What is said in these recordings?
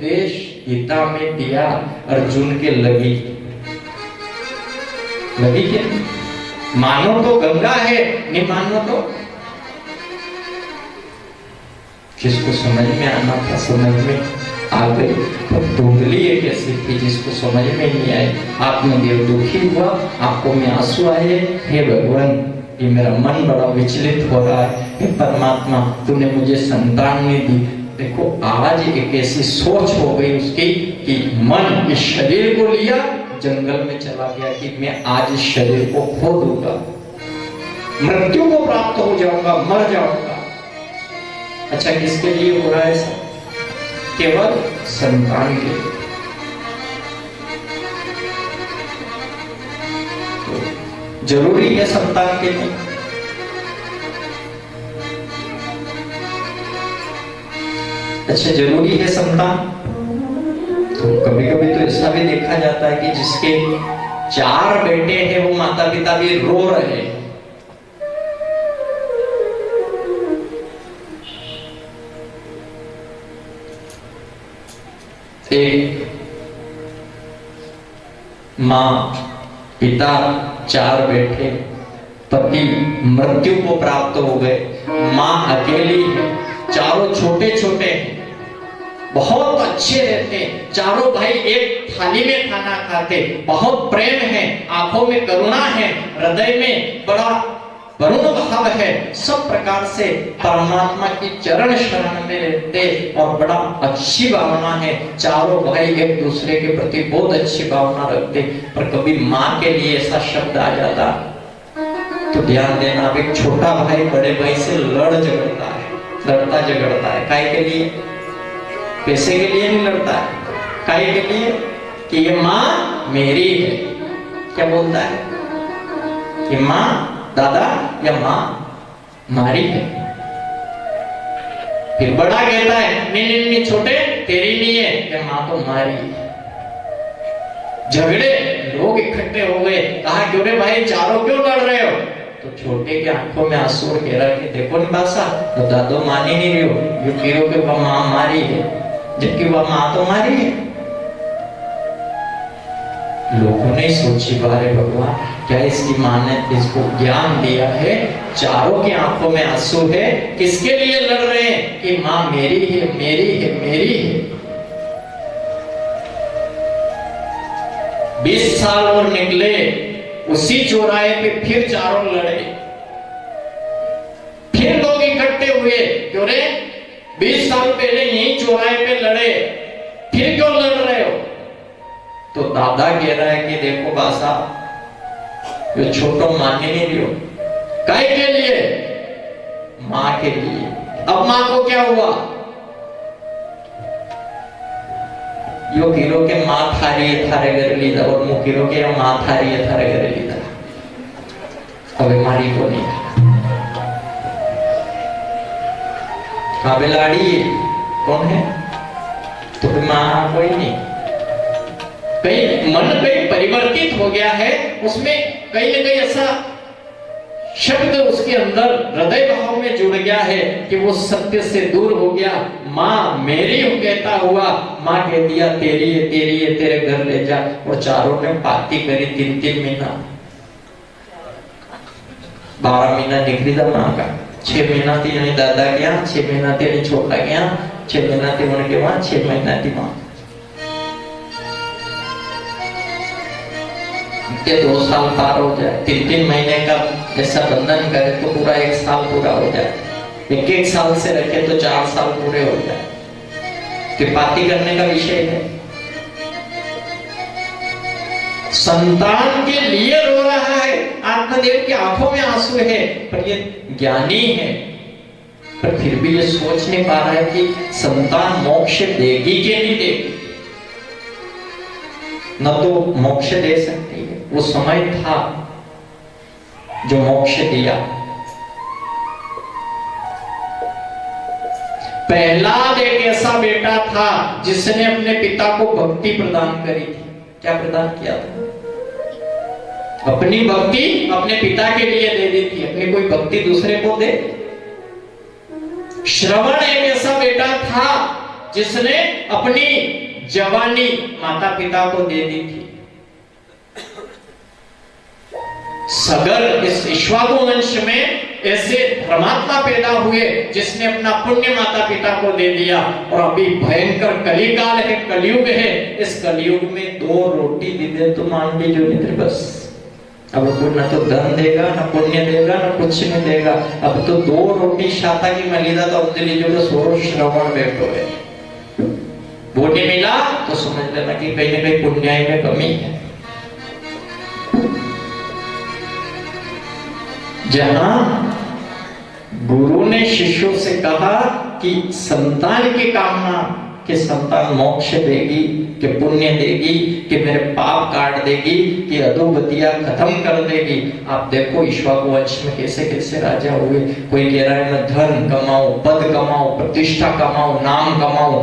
उपदेश गीता में दिया अर्जुन के लगी क्या? मानो तो गंगा है, नहीं मानो तो जिसको समझ में आना था समझ में आ गई, पर धुंधली एक ऐसी थी जिसको समझ में नहीं आए। आत्मदेव दुखी हुआ, आंखों में आंसू आए, हे भगवान ये मेरा मन बड़ा विचलित हो रहा है, हे परमात्मा तूने मुझे संतान नहीं दी। देखो आज एक ऐसी सोच हो गई उसकी कि मन इस शरीर को लिया, जंगल में चला गया कि मैं आज इस शरीर को खो दूंगा, मृत्यु को प्राप्त हो जाऊंगा, मर जाऊंगा। अच्छा किसके लिए हो रहा है ऐसा? केवल संतान के लिए। तो जरूरी है संतान के लिए। अच्छा जरूरी है संतान। तो कभी कभी तो ऐसा भी देखा जाता है कि जिसके 4 बेटे हैं वो माता पिता भी रो रहे हैं। एक मां पिता 4 बेटे, पति मृत्यु को प्राप्त हो गए, मां अकेली है, चारों छोटे छोटे हैं, बहुत अच्छे रहते, चारों भाई एक थाली में खाना खाते, बहुत प्रेम है, आंखों में करुणा है, हृदय में बड़ा वरुण भाव है, सब प्रकार से परमात्मा की चरण शरण में रहते और बड़ा अच्छी भावना है। चारों भाई एक दूसरे के प्रति बहुत अच्छी भावना रखते, पर कभी माँ के लिए ऐसा शब्द आ जाता तो ध्यान देना, अब एक छोटा भाई बड़े भाई से लड़ता झगड़ता है। काय के लिए? पैसे के लिए नहीं लड़ता है, काय के लिए? कि ये माँ मेरी है। क्या बोलता है? कि माँ दादा या माँ हमारी है। फिर बड़ा कहता है नहीं छोटे तेरी नहीं है, क्या माँ तो हमारी है। झगड़े, लोग इकट्ठे हो गए, कहा क्यों रे भाई चारों क्यों लड़ रहे हो? तो छोटे के आंखों में आंसू कह रहा है कि देखो न बासा, तो दादो मान ही नहीं रही हो, ये कह रहे हो कि वह माँ हमारी है, जबकि वह माँ तो हमारी है। लोगों ने सोची बारे भगवान क्या इसकी माँ ने इसको ज्ञान दिया है, चारों की आंखों में आंसू है, किसके लिए लड़ रहे हैं? कि माँ मेरी है, मेरी है, मेरी है। 20 साल और निकले, उसी चौराहे पे फिर चारों लड़े, फिर लोग इकट्ठे हुए, क्यों रे 20 साल पहले यही चौराहे पे लड़े, फिर क्यों लड़ रहे हो? तो दादा कह रहा है कि देखो बासा, ये छोटो माने नहीं रही हो, काय के लिए? माँ के लिए। अब माँ को क्या हुआ? यो कीरो के माँ थारी है थारे घर लीधा, और मु कीरो के माँ थारी है थारे घर लीधा। अब मारी को नहीं, लाड़ी कौन है? तो माँ कोई नहीं। कहीं मन कहीं परिवर्तित हो गया है, उसमें कहीं न कहीं ऐसा शब्द उसके अंदर हृदय भाव में जुड़ गया है कि वो सत्य से दूर हो गया। माँ मेरी हूं कहता हुआ, माँ कह दिया तेरी है, तेरी है, तेरे घर ले जा। वो चारों ने पार्टी करी 3-3 महीना, 12 महीना निकली था माँ का, 6 महीना थी यानी दादा के यहाँ, 6 महीना थी यानी छोटा के यहाँ, 6 महीना थी उनके वहां, 6 महीना थी माँ के। 2 साल पार हो जाए, 3-3 महीने का ऐसा बंधन करे तो पूरा 1 साल पूरा हो जाए, 1-1 साल से रखे तो 4 साल पूरे हो जाए। पार्टी करने का विषय है। संतान के लिए रो रहा है, आत्मदेव की आंखों में आंसू है, पर ये ज्ञानी है, पर फिर भी ये सोच नहीं पा रहा है कि संतान मोक्ष देगी कि नहीं देगी। न तो मोक्ष दे सकती है, वो समय था जो मोक्ष दिया। प्रहलाद एक ऐसा बेटा था जिसने अपने पिता को भक्ति प्रदान करी थी। क्या प्रदान किया था? अपनी भक्ति अपने पिता के लिए दे दी थी, अपनी कोई भक्ति दूसरे को दे। श्रवण एक ऐसा बेटा था जिसने अपनी जवानी माता पिता को दे दी थी। सगर इस इक्ष्वाकु वंश में ऐसे धर्मात्मा पैदा हुए जिसने अपना पुण्य माता पिता को दे दिया। और अभी भयंकर कलिकाल है, कलयुग है। इस कलयुग में 2 रोटी भी दे तो मान लीजिए मित्र, बस अब कोई ना तो धन देगा, ना पुण्य देगा, ना कुछ नहीं देगा। अब तो 2 रोटी शाता की मलिदा तो अब लीजिए तो सोरो श्रवण बैठो है। वो नहीं मिला तो समझ लेना कि कहीं ना कहीं पुण्याय में कमी है। जहां गुरु ने शिष्यों से कहा कि संतान की कामना कि संतान मोक्ष देगी, कि पुण्य देगी, कि मेरे पाप काट देगी, कि अधोगतियां खत्म कर देगी। आप देखो इक्ष्वाकु वंश में कैसे कैसे राजा हुए। कोई कह रहा है मैं धन कमाऊं, पद कमाऊं, प्रतिष्ठा कमाऊं, नाम कमाऊं,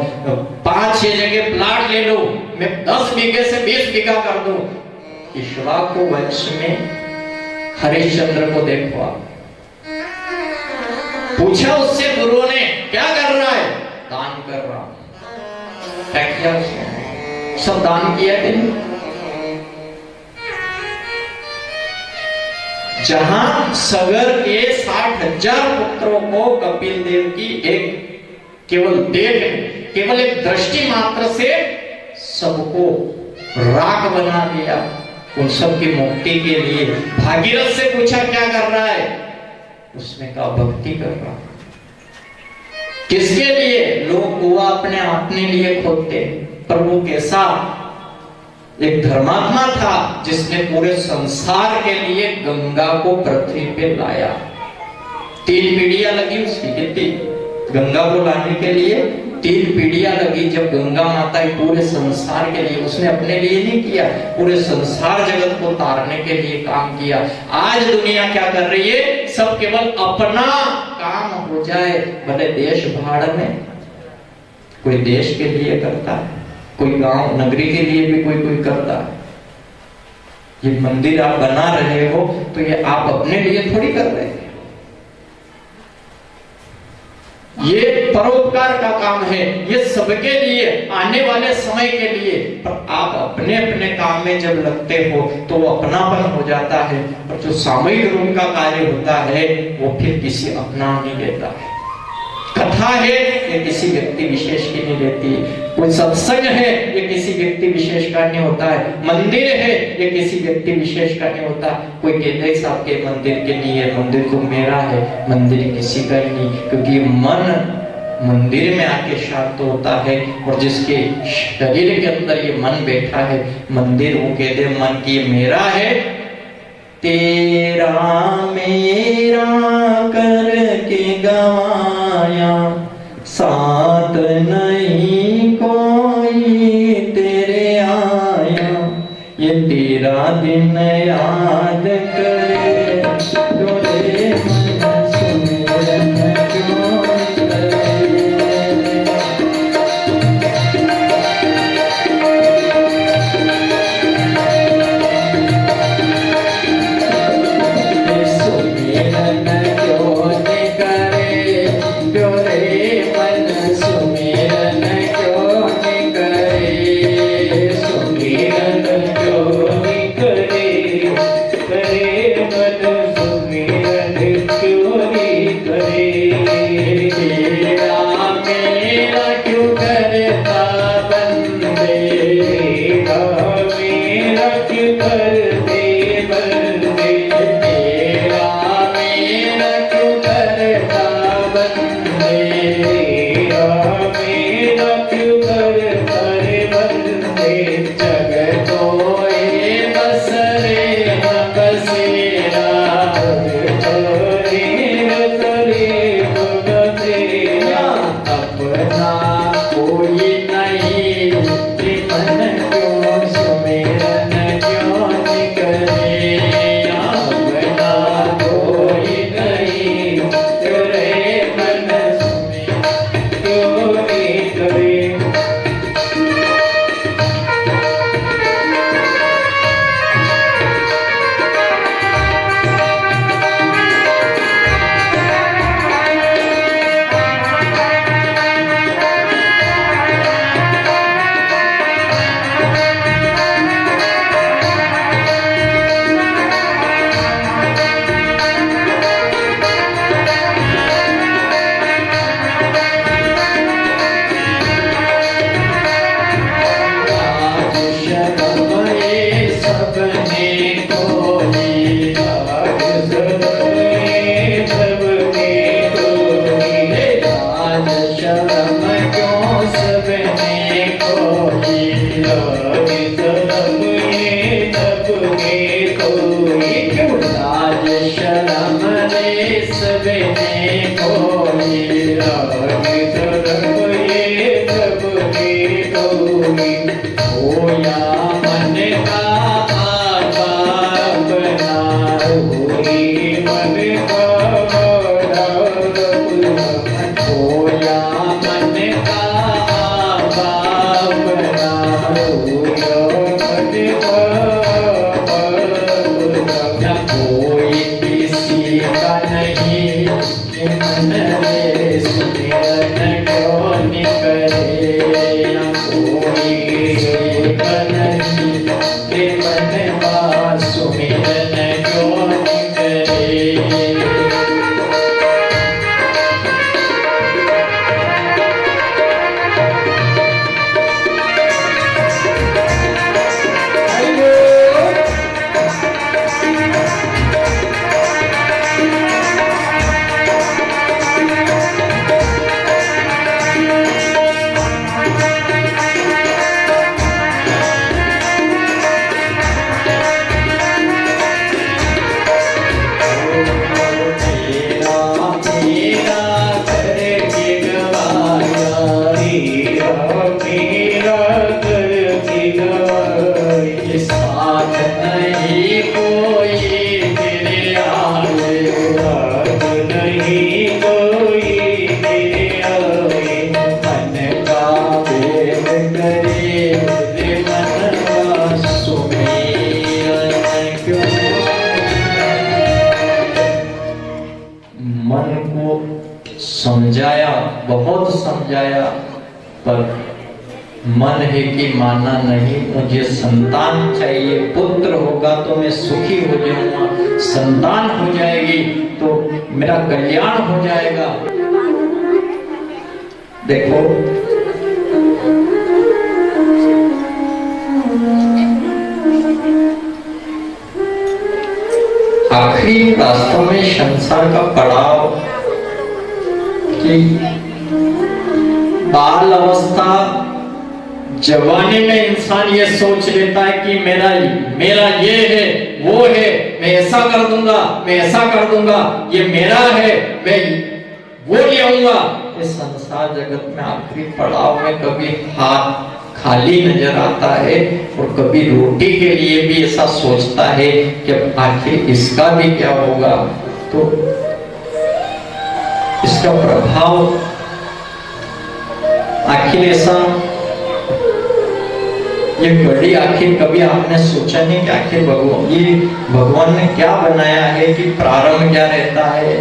5-6 जगह प्लाट ले लो, मैं 10 बीघे से 20 बीघा कर दूं। इक्ष्वाकु वंश में हरिश्चंद्र को देखो आप, पूछा उससे गुरु ने क्या कर रहा है? दान कर रहा हूं। क्या किया उसने? सब दान किया कि नहीं? जहां सगर के 60,000 पुत्रों को कपिल देव की एक केवल एक दृष्टि मात्र से सबको राख बना दिया। उन सब की मुक्ति के लिए भागीरथ से पूछा क्या कर रहा है? उसने कहा भक्ति कर रहा। किसके लिए? लोग कुआं अपने लिए खोदते, पर वो कैसा एक धर्मात्मा था जिसने पूरे संसार के लिए गंगा को पृथ्वी पे लाया। 3 पीढ़ियां लगी उसकी, कितनी? गंगा को लाने के लिए 3 पीढ़ियां लगी। जब गंगा माता पूरे संसार के लिए, उसने अपने लिए नहीं किया, पूरे संसार जगत को तारने के लिए काम किया। आज दुनिया क्या कर रही है? सब केवल अपना काम हो जाए, भले देश भाड़ में। कोई देश के लिए करता है, कोई गांव नगरी के लिए भी कोई करता है। ये मंदिर आप बना रहे हो तो ये आप अपने लिए थोड़ी कर रहे हैं, ये परोपकार का काम है, ये सबके लिए, आने वाले समय के लिए। पर आप अपने अपने काम में जब लगते हो तो वो अपनापन हो जाता है। और जो सामूहिक रूप का कार्य होता है वो फिर किसी अपना नहीं लेता है। कथा है ये किसी व्यक्ति विशेष की नहीं रहती, कोई सत्संग है ये किसी व्यक्ति विशेष का नहीं होता है, मंदिर है ये किसी व्यक्ति विशेष का नहीं होता। कोई कहते हैं साहब के मंदिर के लिए, मंदिर तो मेरा है, मंदिर किसी का ही नहीं। क्योंकि मन मंदिर में आके शांत होता है, और जिसके शरीर के अंदर ये मन बैठा है, मंदिर वो कहते मन की मेरा है। तेरा मेरा करके गवाया, साथ नहीं कोई तेरे आया। ये तेरा दिन याद करे तोरे सुमिरन क्यों करे। मन है कि माना नहीं, मुझे संतान चाहिए, पुत्र होगा तो मैं सुखी हो जाऊंगा, संतान हो जाएगी तो मेरा कल्याण हो जाएगा। देखो आखिरी वास्तव में संसार का पड़ाव कि बाल अवस्था जवानी में इंसान ये सोच लेता है कि मेरा ये है वो है, मैं ऐसा कर दूंगा, मैं ऐसा कर दूंगा, ये मेरा है, मैं वो ले आऊंगा। इस संसार जगत में आखिरी पड़ाव में कभी हाथ खाली नजर आता है और कभी रोटी के लिए भी ऐसा सोचता है कि आखिर इसका भी क्या होगा। तो इसका प्रभाव आखिर ऐसा ये बड़ी आखिर कभी आपने सोचा नहीं कि आखिर भगवान ने क्या बनाया है कि प्रारंभ क्या रहता है,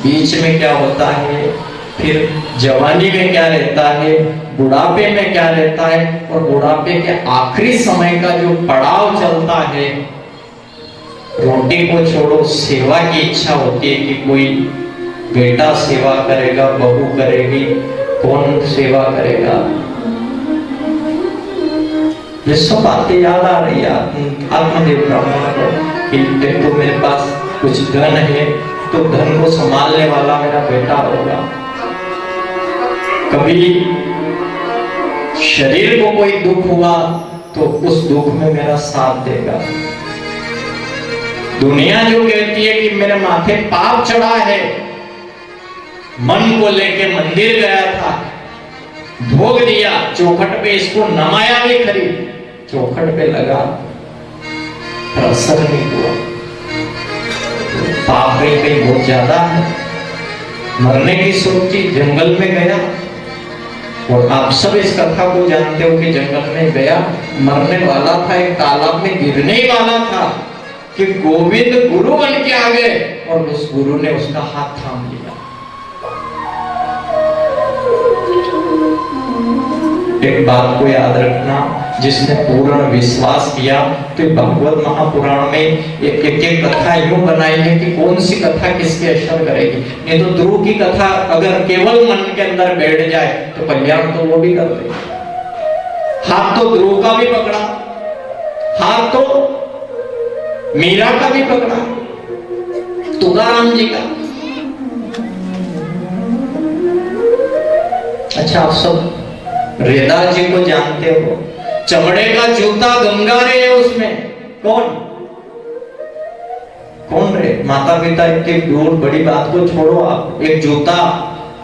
बीच में क्या होता है, फिर जवानी में क्या रहता है, बुढ़ापे में क्या रहता है, और बुढ़ापे के आखिरी समय का जो पड़ाव चलता है। रोटी को छोड़ो, सेवा की इच्छा होती है कि कोई बेटा सेवा करेगा, बहू करेगी, कौन सेवा करेगा। ये सब बातें याद आ रही है आत्मदेव ब्राह्मण को कि तो मेरे पास कुछ धन है तो धन को संभालने वाला मेरा बेटा होगा। कभी शरीर को कोई दुख हुआ तो उस दुख में मेरा साथ देगा। दुनिया जो कहती है कि मेरे माथे पाप चढ़ा है, मन को लेके मंदिर गया था, भोग दिया, चौखट पे इसको नमाया भी खरीद, चौखट पे लगा, असर नहीं हुआ, पाप कहीं बहुत ज्यादा है। मरने की सोची, जंगल में गया, और आप सब इस कथा को जानते हो कि जंगल में गया, मरने वाला था, एक तालाब में गिरने ही वाला था कि गोविंद गुरु बन के आ गए और उस गुरु ने उसका हाथ थाम लिया। एक बात को याद रखना, जिसने पूर्ण विश्वास किया तो भागवत महापुराण में एक कथा यूं बनाई है कि कौन सी कथा किसके असर करेगी। नहीं तो ध्रुव की कथा अगर केवल मन के अंदर बैठ जाए तो कल्याण तो वो भी कर दे। हाथ तो ध्रुव का भी पकड़ा, हाथ तो मीरा का भी पकड़ा, तुकाराम जी का। अच्छा, आप सब रेदा जी को जानते हो, चमड़े का जूता गंगा रे है उसमें, कौन रे? माता पिता के दूर, बड़ी बात को छोड़ो आप, एक जूता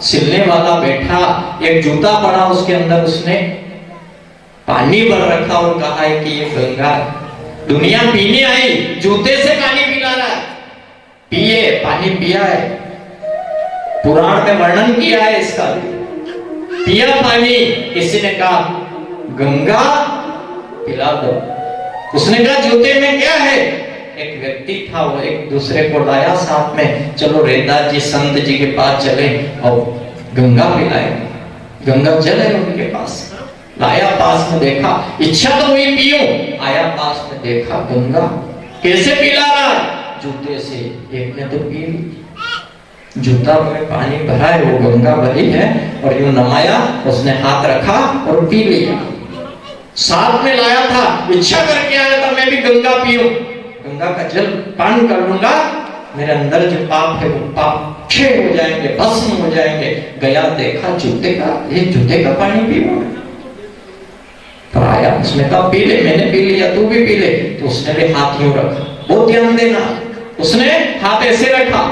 सिलने वाला बैठा, एक जूता पड़ा, उसके अंदर उसने पानी भर रखा और कहा है कि ये गंगा है। दुनिया पीने आई, जूते से पानी पिला रहा है, पिए, पानी पिया है, पुराण में वर्णन किया है इसका, पिया पानी। किसी ने कहा गंगा पिला दो, उसने कहा जूते में क्या है? एक व्यक्ति था, वो एक दूसरे को लाया साथ में, चलो रेदास जी संत जी के पास चले और गंगा पिलाए। गंगा जल है उनके पास, लाया पास में, देखा, इच्छा तो हुई पीऊं, आया पास में, देखा गंगा कैसे पिला रहा है? जूते से। एक ने तो पी ली, जूता में पानी भरा है, वो गंगा भरी है, और यूं नमाया, उसने हाथ रखा और पी लिया। साथ में लाया था, इच्छा करके आया था मैं भी गंगा पीऊं, गंगा का जल पान कर लूंगा, मेरे अंदर जो पाप है वो पाप क्षय हो जाएंगे, भस्म हो जाएंगे। गया, देखा जूते का, ये जूते का पानी पीऊं। तो आया, उसने कहा पी ले, मैंने पी लिया, तू भी पी ले। तो उसने भी हाथ यूं रखा, बहुत ध्यान देना, उसने हाथ ऐसे रखा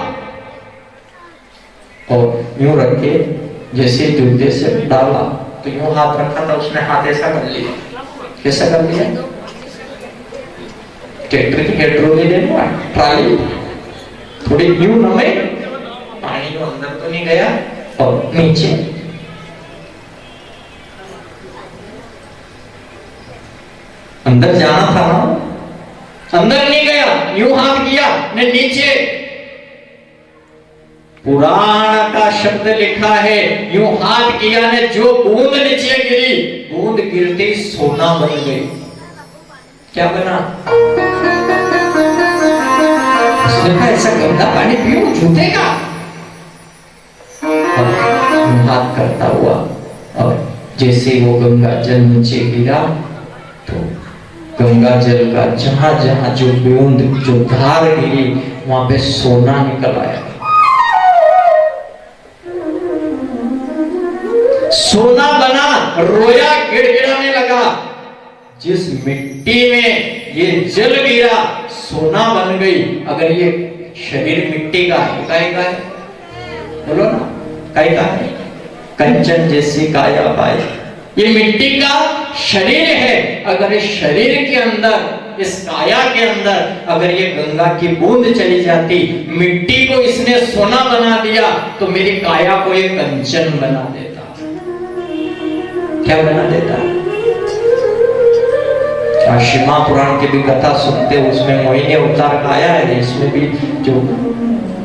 और यूं रख के जैसे जूते से डाला तो यूं हाथ रखा था, उसने हाथ ऐसा कर लिया। कैसा कर लिया? ट्रैक्टर की पेट्रोल देना, ट्राली थोड़ी यूं नमे, पानी तो अंदर तो नहीं गया, और नीचे अंदर जाना था ना, अंदर नहीं गया, यूं हाथ किया ने नीचे, पुराण का शब्द लिखा है, यूं हाथ किया ने जो बूंद नीचे गिरी, बूंद गिरती सोना बन गई। क्या बना? उसने ऐसा गंदा पानी पीऊं जूते का? हाथ करता हुआ और जैसे वो गंगा जल नीचे गिरा तो गंगा जल का जहां जहां जो बूंद जो धार गिरी वहां पे सोना निकल आया। सोना बना, रोया, गिड़गिड़ाने लगा। जिस मिट्टी में ये जल गिरा सोना बन गई। अगर ये शरीर मिट्टी का है, काय का है? बोलो ना, काय का है? कंचन जैसी काया पाए। ये मिट्टी का शरीर है। अगर इस शरीर के अंदर, इस काया के अंदर अगर ये गंगा की बूंद चली जाती, मिट्टी को इसने सोना बना दिया तो मेरी काया को ये कंचन बना देता। क्या बना देता? शिमा पुराण की भी कथा सुनते हो, उसमें मोहिनी अवतार का आया है। इसमें भी जो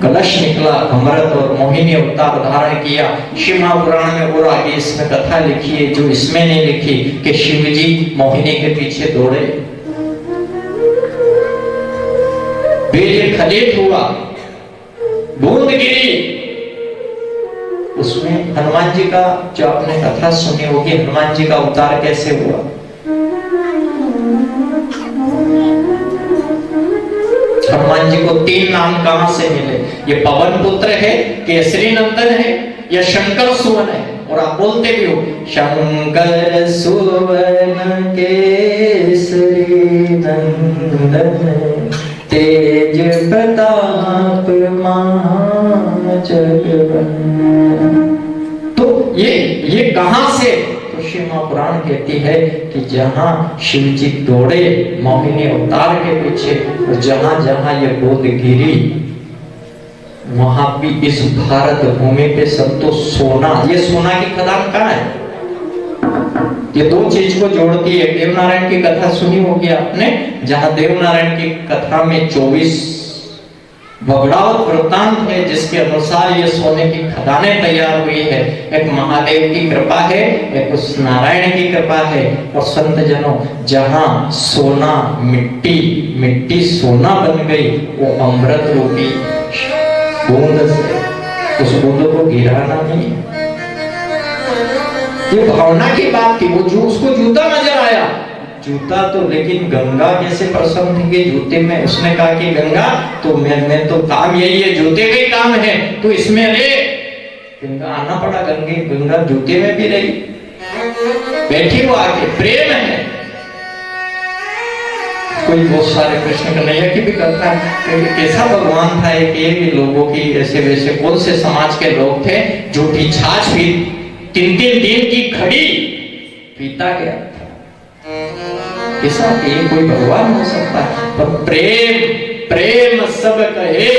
कलश निकला, अमृत और मोहिनी अवतार धारण किया, शिमा पुराण में और आगे इसमें कथा लिखी है जो इसमें नहीं लिखी कि शिव जी मोहिनी के पीछे दौड़े, बेल खलित हुआ, बूंद गिरी। उसमें हनुमान जी का जो आपने कथा सुनी होगी, हनुमान जी का अवतार कैसे हुआ? हनुमान जी को 3 नाम कहां से मिले? ये पवन पुत्र है, केसरी नंदन है या शंकर सुवन है? और आप बोलते भी हो शंकर सुवन केसरी नंदन तेज प्रताप महाजगवंदन। तो ये कहां से? तो शिमा पुराण कहती है कि जहां शिव जी दौड़े मोहिनी अवतार के पीछे और जहां जहां ये बूंद गिरी वहां भी इस भारत भूमि पे सब तो सोना। ये सोना की खदान कहाँ है? ये 2 चीज को जोड़ती है। देवनारायण की कथा सुनी होगी आपने, जहां देवनारायण की कथा में 24 भगड़ावत वृत्तांत है जिसके अनुसार ये सोने की खदानें तैयार हुई है। एक महादेव की कृपा है, एक उस नारायण की कृपा है। और संत जनों, जहां सोना मिट्टी सोना बन गई, वो अमृत रूपी बूंद से उस बूंद को गिराना नहीं। ये भावना की बात थी। वो जो उसको जूता नजर आया, जूता तो, लेकिन गंगा कैसे प्रसन्न थी कि जूते में। उसने कहा कि गंगा तो मैं तो काम यही है, जूते का ही काम है, तो इसमें ले। गंगा आना पड़ा, गंगा जूते में भी रही, बैठी वो आके। प्रेम है। कोई बहुत सारे कृष्ण कन्हैया की भी कथा है। कैसा भगवान था कि लोगों की ऐसे वैसे कौन से समाज के लोग थे, झूठी छाछ भी 3-3 दिन की खड़ी पीता गया था। कैसा ये कोई भगवान हो सकता है? पर प्रेम सब कहे,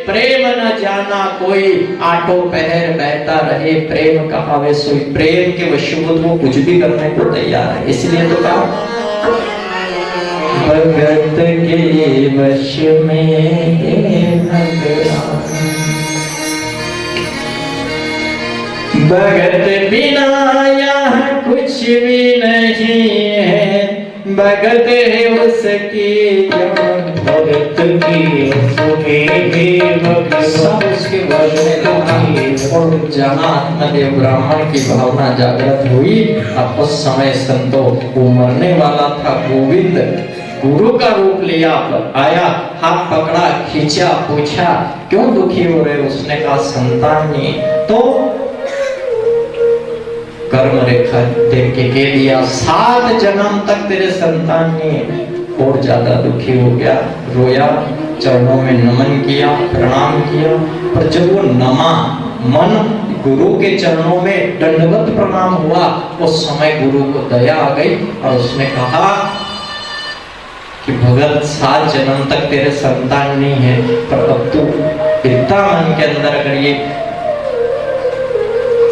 प्रेम न जाना कोई, आठों पहर बहता रहे, प्रेम कहावे सोई। प्रेम के वशीभूत वो कुछ भी करने को तैयार है। इसलिए तो कहा भगत के वश में भगत बिना यहाँ कुछ भी नहीं है, भगत है उसकी भगत की सब उसके वश में तो। और जहाँ आत्मदेव ब्राह्मण की भावना जागृत हुई, अब उस समय संतो वो मरने वाला था। गोविंद गुरु का रूप लिया, आया, हाथ पकड़ा, खींचा, पूछा क्यों दुखी हो रहे? उसने कहा संतान नहीं। तो कर्म रेखा देख के कह दिया 7 जन्म तक तेरे संतान नहीं है। और ज्यादा दुखी हो गया, रोया, चरणों में नमन किया, प्रणाम किया। पर जब वो नमा, मन गुरु के चरणों में दंडवत प्रणाम हुआ, उस समय गुरु को दया आ गई और उसने कहा कि भगत 7 जन्म तक तेरे संतान नहीं है, पर अब तू इतना मन के अंदर अगर ये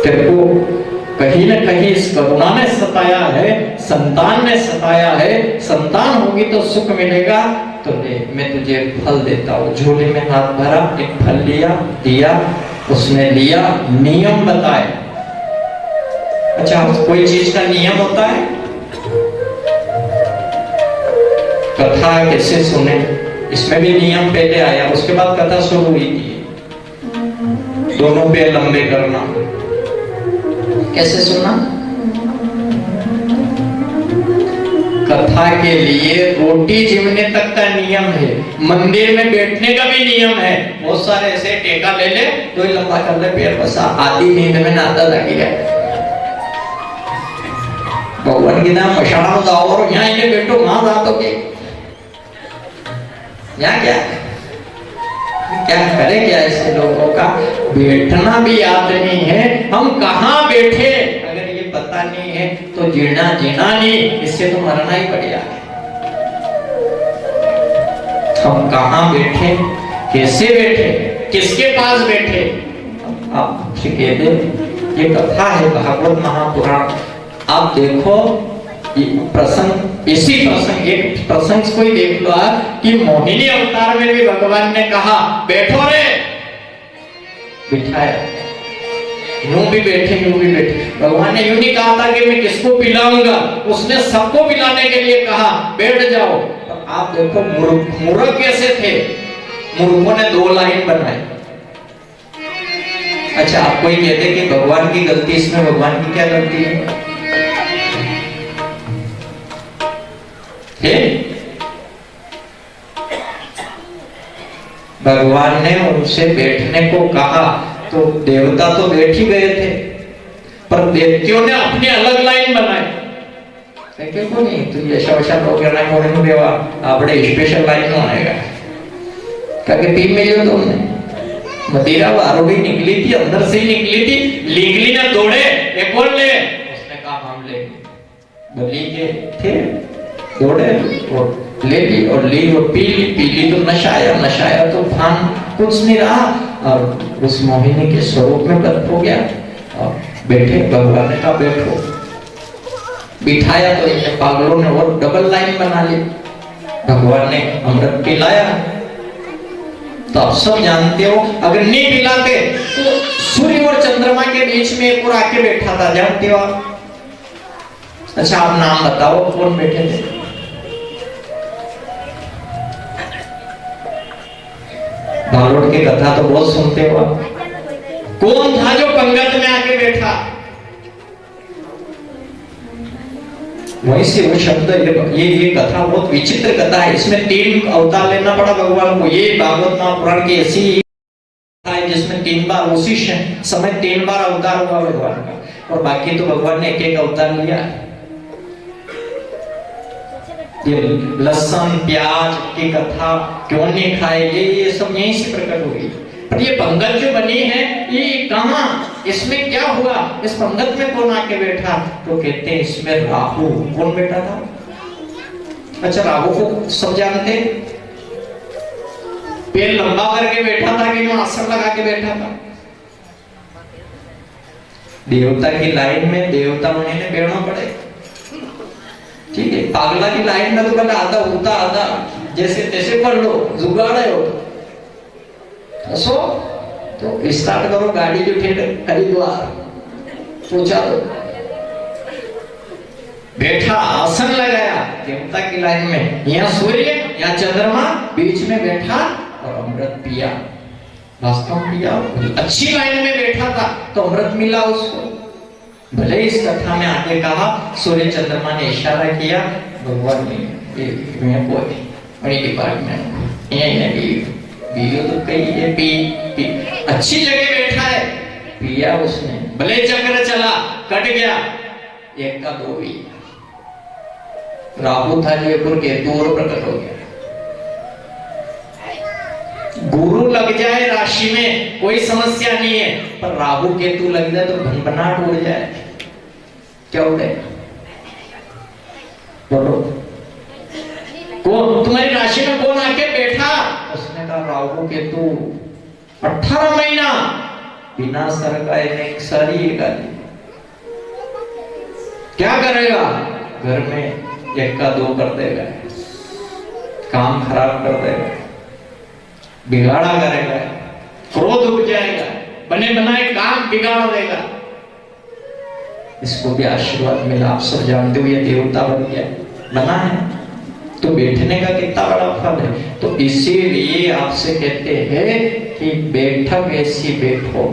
तेरे को कहीं न कहीं इस करुणा ने सताया है, संतान ने सताया है, संतान होगी तो सुख मिलेगा, तो दे, मैं तुझे फल देता हूँ। झोले में हाथ भरा, एक फल लिया, दिया, उसने लिया, नियम बताए। अच्छा, कोई चीज का नियम होता है? कथा कैसे सुने, इसमें भी नियम पहले आया, उसके बाद कथा शुरू हुई थी। दोनों पैर लंबे करना, कैसे सुना? कथा के लिए रोटी जिमने तक का नियम है, मंदिर में बैठने का भी नियम है। बहुत सारे ऐसे टेका ले ले तो ही लंबा कर ले पैर, बस आधी नींद में नाता लगी है। भगवान की नाम मशाला में जाओ और यहाँ इन्हें बैठो, वहां जा तो के यहाँ क्या क्या करे, क्या ऐसे लोगों का बैठना भी याद नहीं है। हम कहाँ बैठे अगर ये पता नहीं है तो जीना जीना नहीं, इससे तो मरना ही पड़ेगा। हम कहाँ बैठे, कैसे बैठे, किसके पास बैठे, आप कह दे। ये कथा है भागवत महापुराण। आप देखो प्रसंग, इसी प्रसंग, एक प्रसंग कोई देख लो कि मोहिनी अवतार में भी भगवान ने कहा बैठो रे, बिठाया, यूं भी बैठे यूं भी बैठे। भगवान ने यूं नहीं कहा था कि मैं किसको पिलाऊंगा, उसने सबको पिलाने के लिए कहा बैठ जाओ। तो आप देखो मूर्ख कैसे थे, मूर्खों ने 2 लाइन बनाई। अच्छा, आप कोई कहते कि भगवान की गलती, इसमें भगवान की क्या गलती है? भगवान ने उनसे बैठने को कहा तो देवता तो बैठ ही गए थे, पर देवतियों ने अपनी अलग लाइन बनाई। क्यों नहीं तो ऐसा वैसा लोग कहना देवा आपने स्पेशल लाइन में आएगा क्या पी में जो तुमने मदिरा आरोपी निकली थी, अंदर से ही निकली थी, लीगली ने दौड़े ये कौन ले, उसने कहा हम ले, बली के थे, दौड़े और ले ली और ली और पी ली तो नशाया, नशाया तो भान कुछ नहीं रहा और उस मोहिनी के स्वरूप में बदल हो गया। और बैठे, भगवान ने कहा बैठो, बिठाया तो इनके पागलों ने और डबल लाइन बना ली। भगवान ने अमृत पिलाया। तो आप सब जानते हो अगर नहीं पिलाते तो सूर्य और चंद्रमा के बीच में एक और आके बैठा था, जानते हो आप? अच्छा, आप नाम बताओ कौन बैठे थे? भालोड़ की कथा तो बहुत सुनते हो आप। कौन था जो पंगत में आके बैठा? वहीं से वो शब्द, ये कथा बहुत विचित्र कथा है। इसमें 3 अवतार लेना पड़ा भगवान को। ये भागवत महापुराण की ऐसी है जिसमें 3 बार उसी समय 3 बार अवतार हुआ भगवान का, और बाकी तो भगवान ने एक अवतार लिया। ये लहसुन प्याज की कथा क्यों नहीं खाए, ये सब यहीं से प्रकट हुई। पर ये पंगत जो बनी है ये कहाँ, इसमें क्या हुआ, इस पंगत में कौन आके बैठा? तो कहते हैं इसमें राहु। कौन बैठा था? अच्छा, राहु को सब जानते, पैर लंबा करके बैठा था कि आसन लगा के बैठा था? देवता की लाइन में देवता उन्हें बैठना पड़े, ठीक है। पागला की लाइन में तो पहले आधा होता, आधा जैसे तैसे पढ़ लो, जुगाड़े हो सो तो स्टार्ट करो गाड़ी जो ठेठ हरिद्वार पूछा लो, बैठा, आसन लगाया देवता की लाइन में, यहाँ सूर्य यहाँ चंद्रमा बीच में बैठा और अमृत पिया, वास्तव पिया। अच्छी लाइन में बैठा था तो अमृत मिला उसको। भले इस कथा में आगे कहा सूर्य चंद्रमा ने इशारा किया, भगवान ने बड़ी डिपार्टमेंट ये तो कही है पी अच्छी जगह बैठा है, पिया उसने। भले चक्र चला कट गया, 1 का 2 भी। राहु था जयपुर के, 2 और प्रकट हो गया। गुरु लग जाए राशि में कोई समस्या नहीं है, पर राहु केतु लग जाए तो भनभनाट उड़ जाए। क्या उड़े? बोलो, कौन तुम्हारी राशि में कौन आके बैठा? उसने कहा राहु केतु। 18 महीना बिना सर का एक सारी गाली। क्या करेगा? घर में 1 का 2 कर देगा, काम खराब कर देगा, बिगाड़ा करेगा, क्रोध उठ जाएगा, बने बनाए काम बिगाड़ देगा। इसको भी आशीर्वाद मिला। आप सब जानते हो ये देवता बन गया, बना है तो बैठने का कितना बड़ा फल है। तो इसीलिए आपसे कहते हैं कि बैठक ऐसी बैठो,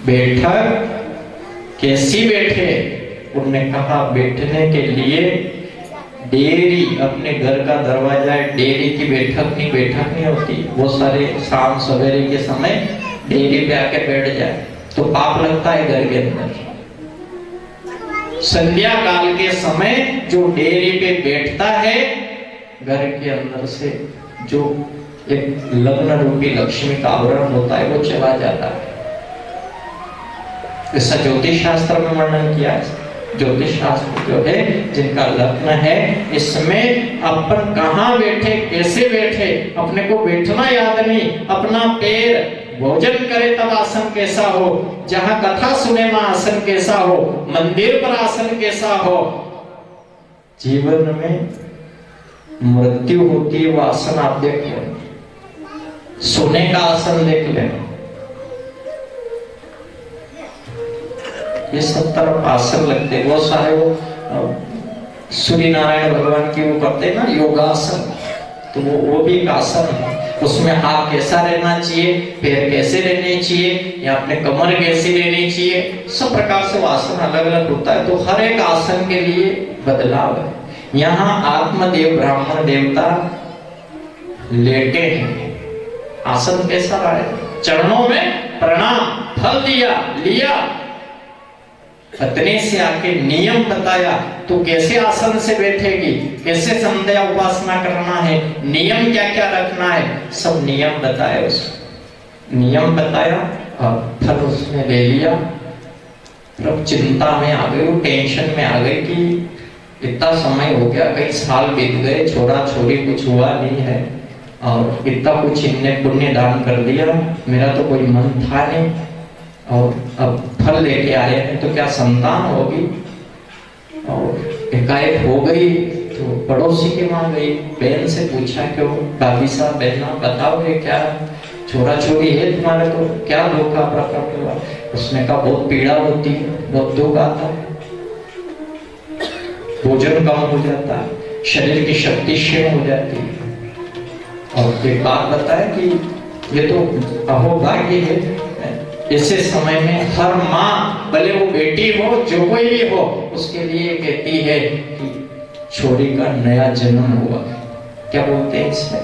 बैठक कैसी बैठे। उन्होंने कहा बैठने के लिए डेयरी, अपने घर का दरवाजा है, डेयरी की बैठक नहीं होती। वो सारे शाम सवेरे के समय डेयरी पे आके बैठ जाए तो पाप लगता है घर के अंदर। संध्या काल के समय जो डेयरी पे बैठता है, घर के अंदर से जो एक लग्न रूपी लक्ष्मी का आवरण होता है वो चला जाता है। ऐसा ज्योतिष शास्त्र में वर्णन किया है। ज्योतिष शास्त्र जो है जिनका लग्न है, इसमें अपन कहाँ बैठे, कैसे बैठे, अपने को बैठना याद नहीं, अपना पैर भोजन करे तब आसन कैसा हो, जहां कथा सुने वहां आसन कैसा हो, मंदिर पर आसन कैसा हो। जीवन में मृत्यु होती है वो आसन आप देख लें, सोने का आसन देख लें। ये सब तरफ आसन लगते हैं, बहुत सारे वो सूर्य नारायण भगवान की वो करते हैं ना योगासन, तो वो भी एक आसन है। उसमें हाथ कैसा रहना चाहिए, पैर कैसे रहने चाहिए, या अपने कमर कैसी रहनी चाहिए, सब प्रकार से वो आसन अलग अलग होता है। तो हर एक आसन के लिए बदलाव है। यहाँ आत्मदेव ब्राह्मण देवता लेटे हैं, आसन कैसा रहा है, चरणों में प्रणाम, फल दिया लिया, पत्नी से आके नियम बताया तो कैसे आसन से बैठेगी, कैसे संध्या उपासना करना है, नियम क्या क्या रखना है, सब नियम बताया उसने, नियम बताया और फल उसने ले लिया। तब चिंता में आ गई, वो टेंशन में आ गई कि इतना समय हो गया, कई साल बीत गए, छोरा छोरी कुछ हुआ नहीं है और इतना कुछ इनने पुण्य दान कर दिया, मेरा तो कोई मन था नहीं और अब फल लेके आए हैं तो क्या संतान होगी। और एकाएक हो गई तो पड़ोसी के वहां गई, बहन से पूछा क्यों, भाभी साहब बहना बताओगे क्या छोरा छोरी है तुम्हारे, तो क्या धोखा प्रकट हुआ। उसने कहा बहुत पीड़ा होती है, बहुत दुख आता है, भोजन कम हो जाता है, शरीर की शक्ति क्षीण हो जाती है। और एक बात बताया कि ये तो अहोभाग्य है, ऐसे समय में हर माँ, भले वो बेटी हो जो कोई भी हो, उसके लिए कहती है कि छोरी का नया जन्म हुआ, क्या बोलते हैं इसमें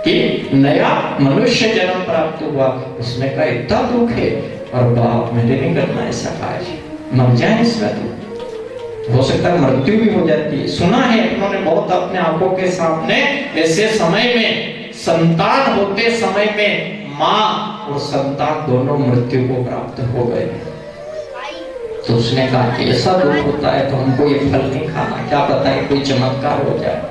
कि नया मनुष्य जन्म प्राप्त हुआ। उसने कहा इतना दुख है और बाप मुझे नहीं करना ऐसा कार्य, मर जाए इसमें तो हो सकता है मृत्यु भी हो जाती है। सुना है उन्होंने बहुत अपने आंखों के सामने, ऐसे समय में संतान होते समय में माँ और संतान दोनों मृत्यु को प्राप्त हो गए। तो उसने कहा कि ऐसा दुख होता है तो हमको ये फल नहीं खाना, क्या पता है कोई चमत्कार हो जाए।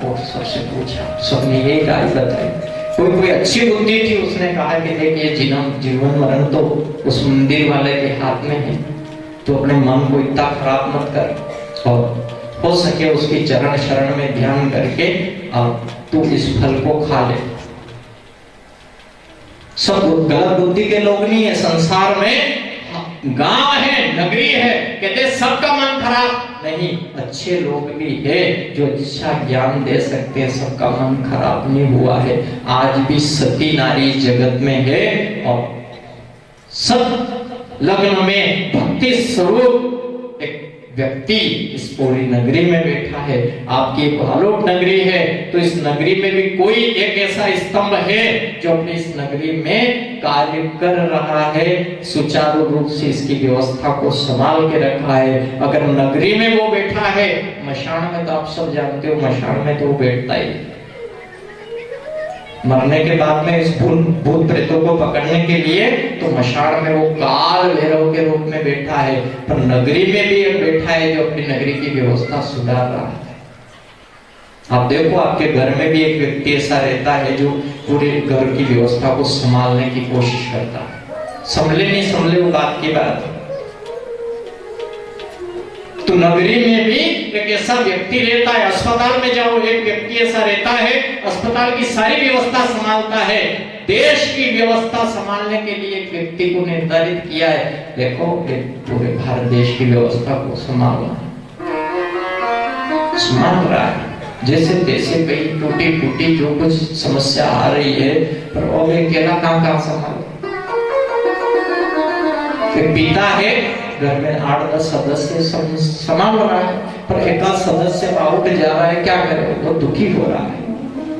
और सबसे पूछा, सबने ये राय बताई, कोई अच्छी बुद्धि थी, उसने कहा कि देख ये जीवन मरण तो उस मंदिर वाले के हाथ में है, तो अपने मन को इतना खराब मत कर और हो सके उसकी चरण शरण में ध्यान करके अब तू इस फल को खा ले। सब गलत बुद्धि के लोग नहीं है संसार में, गांव है नगरी है, कहते सबका मन खराब नहीं, अच्छे लोग भी है जो अच्छा ज्ञान दे सकते हैं, सबका मन खराब नहीं हुआ है। आज भी सती नारी जगत में है और सब लग्न में भक्ति स्वरूप एक व्यक्ति इस पूरी नगरी में बैठा है। आपकी एक आलोक नगरी है तो इस नगरी में भी कोई एक ऐसा स्तंभ है जो अपनी इस नगरी में कार्य कर रहा है, सुचारू रूप से इसकी व्यवस्था को संभाल के रखा है। अगर नगरी में वो बैठा है, मशान में तो आप सब जानते हो, मशान में तो वो बैठता ही, मरने के बाद में इस भूत प्रेतों को पकड़ने के लिए तो मशान में वो काल भैरव के रूप में बैठा है, पर नगरी में भी एक बैठा है जो अपनी नगरी की व्यवस्था सुधार रहा है। आप देखो आपके घर में भी एक व्यक्ति ऐसा रहता है जो पूरे घर की व्यवस्था को संभालने की कोशिश करता है। संभले नहीं संभले वो बात की बात, तो नगरी में भी एक ऐसा व्यक्ति रहता है, अस्पताल में जाओ एक व्यक्ति ऐसा रहता है, अस्पताल की सारी व्यवस्था संभालता है। देश की व्यवस्था संभालने के लिए एक व्यक्ति को निर्धारित किया है, देखो पूरे भारत देश की व्यवस्था को संभाल रहा है। जैसे तैसे कई टूटी फूटी जो कुछ समस्या आ रही है, पर वो अकेला कहाँ संभाल। पिता है, घर में 8-10 सदस्य संभाल रहा है, पर एक सदस्य आउट जा रहा है, क्या करे, वो दुखी हो रहा है।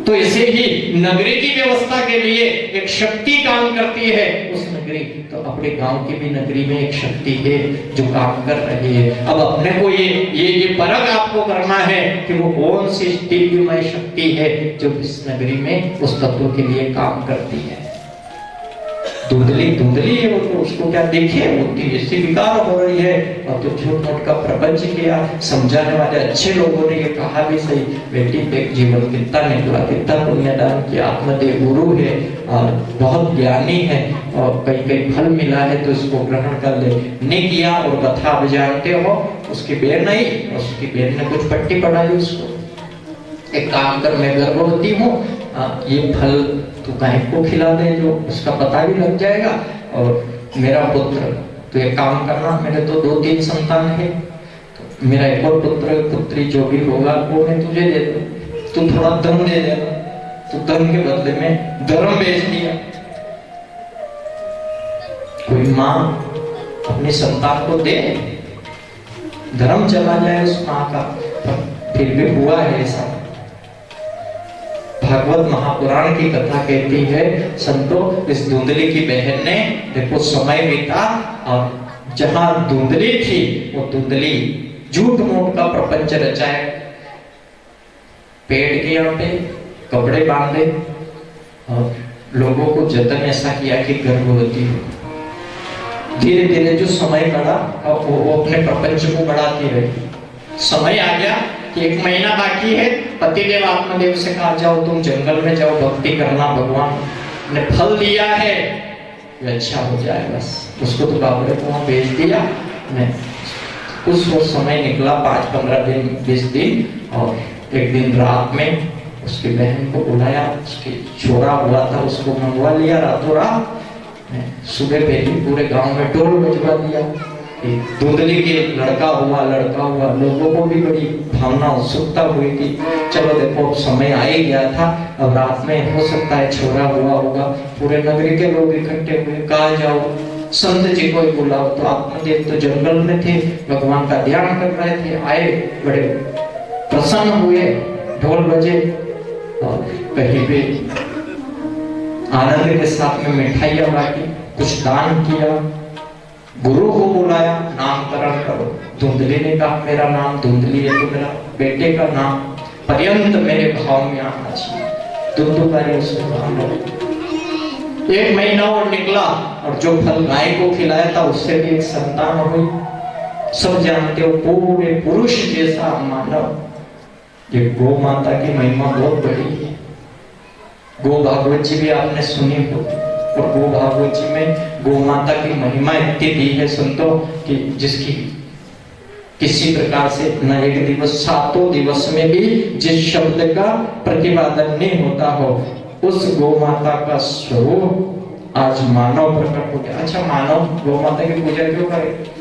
तो ऐसे ही नगरी की व्यवस्था के लिए एक शक्ति काम करती है उस नगरी। तो अपने गांव की भी नगरी में एक शक्ति है जो काम कर रही है। अब अपने को ये परख आपको करना है कि वो कौन सी दिव्यमय शक्ति है जो इस नगरी में उस तत्व के लिए काम करती है। धुंधली है वो, तो उसको क्या देखे, वो ऐसी विकार हो रही है। और तो झूठ मूठ का प्रपंच किया। समझाने वाले अच्छे लोगों ने ये कहा भी सही, बेटी एक जीवन कितना निकला, कितना पुण्यदान किया, आत्मदेव गुरु है और बहुत ज्ञानी है और कई फल मिला है, तो इसको ग्रहण कर ले। नहीं किया और कथा अब जानते हो, उसकी बेर नहीं, उसकी बेर ने कुछ पट्टी पढ़ाई उसको, एक काम कर, मैं गर्भवती हूँ, ये फल तू गाय को खिला दे, जो उसका पता भी लग जाएगा। और मेरा पुत्र, तो एक काम करना, मेरे तो 2-3 संतान है, तो मेरा एक और पुत्र पुत्री जो भी होगा वो मैं तुझे दे दूं, तू थोड़ा धन दे देना। तो धन के बदले में धर्म बेच दिया। कोई माँ अपनी संतान को दे, धर्म चला जाए उस माँ का, फिर भी हुआ है ऐसा। भागवत महापुराण की कथा कहती है, संतो इस धुंधली की बहन ने देखो समय बीता और जहां धुंधली थी वो धुंधली झूठ मूठ का प्रपंच रचाए, पेड़ के यहाँ पे कपड़े बांधे और लोगों को जतन ऐसा किया कि गर्भवती हो। धीरे धीरे जो समय बढ़ा वो अपने प्रपंच को बढ़ाती रही। समय आ गया कि 1 महीना बाकी है, पतिदेव आत्मदेव से कहा जाओ तुम जंगल में जाओ, भक्ति करना, भगवान ने फल दिया है, ये अच्छा हो जाए बस। उसको तो बाबरे को वहां भेज दिया। उस वो समय निकला 5-15 दिन 20 दिन, और एक दिन रात में उसकी बहन को बुलाया, उसके छोरा हुआ था उसको मंगवा लिया रातों रात। सुबह पहले पूरे गांव में ढोल बजवा दिया, धुंधली के लड़का हुआ। लोगों को भी बड़ी भावना उत्सुकता हुई थी, चलो देखो समय आ ही गया था, अब रात में हो सकता है छोरा हुआ होगा। पूरे नगरी के लोग इकट्ठे हुए, कहा जाओ संत जी को बुलाओ। तो आत्मदेव तो जंगल में थे, भगवान का ध्यान कर रहे थे, आए, बड़े प्रसन्न हुए, ढोल बजे और कहीं पे आनंद के साथ में मिठाइयां बांटी, कुछ दान किया, गुरु को बुलाया, नामकरण करो। धुंधली ने कहा मेरा नाम धुंधली है, तो मेरा बेटे का नाम पर्यंत मेरे भाव में आना चाहिए। धुंधुकारी उसने कहा। 1 महीना और निकला और जो फल गाय को खिलाया था उससे भी एक संतान हुई। सब जानते हो पूरे पुरुष जैसा मानव। ये गौ माता की महिमा बहुत बड़ी है। गो भागवत जी भी आपने सुनी हो, और गो भागवत जी में गो माता की महिमा इतनी दी है संतों कि जिसकी किसी प्रकार से न एक दिवस 7 दिवस में भी जिस शब्द का प्रतिपादन नहीं होता हो, उस गो माता का स्वरूप आज मानव प्रकट हो गया। अच्छा, मानव गो माता की पूजा क्यों करे?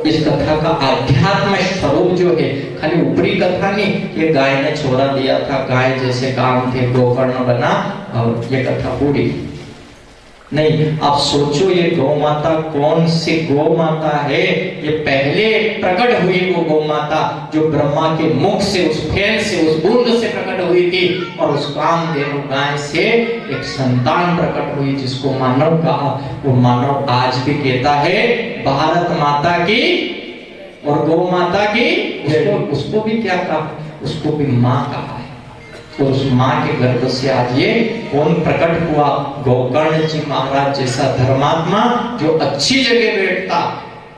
इस कथा का आध्यात्म स्वरूप जो है, खाली ऊपरी कथा नहीं, ये गाय ने छोड़ा दिया था, गाय जैसे काम थे, गोकर्ण बना, और ये कथा पूरी नहीं। आप सोचो ये गौ माता कौन सी गौ माता है? ये पहले प्रकट हुई वो गौ माता जो ब्रह्मा के मुख से, उस फैल से, उस बूंद से प्रकट हुई थी, और उस कामधेनु गाय से एक संतान प्रकट हुई जिसको मानव कहा। वो मानव आज भी कहता है भारत माता की और गौ माता की। उसको भी क्या कहा? उसको भी माँ कहा है। और उस माँ के गर्भ से आज ये कौन प्रकट हुआ? गोकर्ण जी महाराज जैसा धर्मात्मा जो अच्छी जगह बैठता।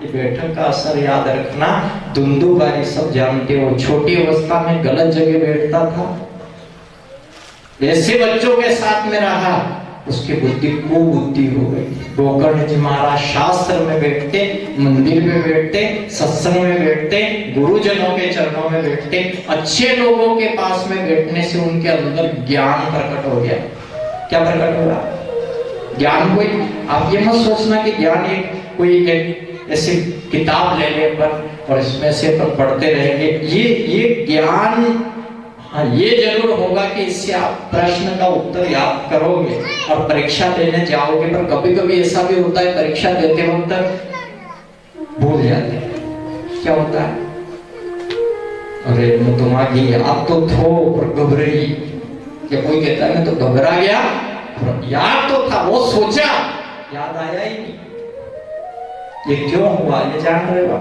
ये बैठक का असर याद रखना, धुंधुकारी सब जानते हो, छोटी अवस्था में गलत जगह बैठता था, ऐसे बच्चों के साथ में रहा, उसकी बुद्धि कुबुद्धि हो गई। गोकर्ण जी महाराज शास्त्र में बैठते, मंदिर में बैठते, सत्संग में बैठते, गुरुजनों के चरणों में बैठते, अच्छे लोगों के पास में बैठने से उनके अंदर ज्ञान प्रकट हो गया। क्या प्रकट हो रहा? ज्ञान। कोई आप ये मत सोचना कि ज्ञान कोई ऐसी किताब ले ले पर और इसमें से पर पढ़ते रहेंगे। ये ज्ञान, हाँ ये जरूर होगा कि इससे आप प्रश्न का उत्तर याद करोगे और परीक्षा देने जाओगे, पर कभी कभी ऐसा भी होता है परीक्षा देते वक्त भूल जाते हैं। क्या होता है? अरे मैं तुम्हारी याद तो थो पर घबराई। क्या कोई कहता है मैं तो घबरा गया, याद तो था, वो सोचा, याद आया ही नहीं। ये क्यों हुआ ये जान रहे हो?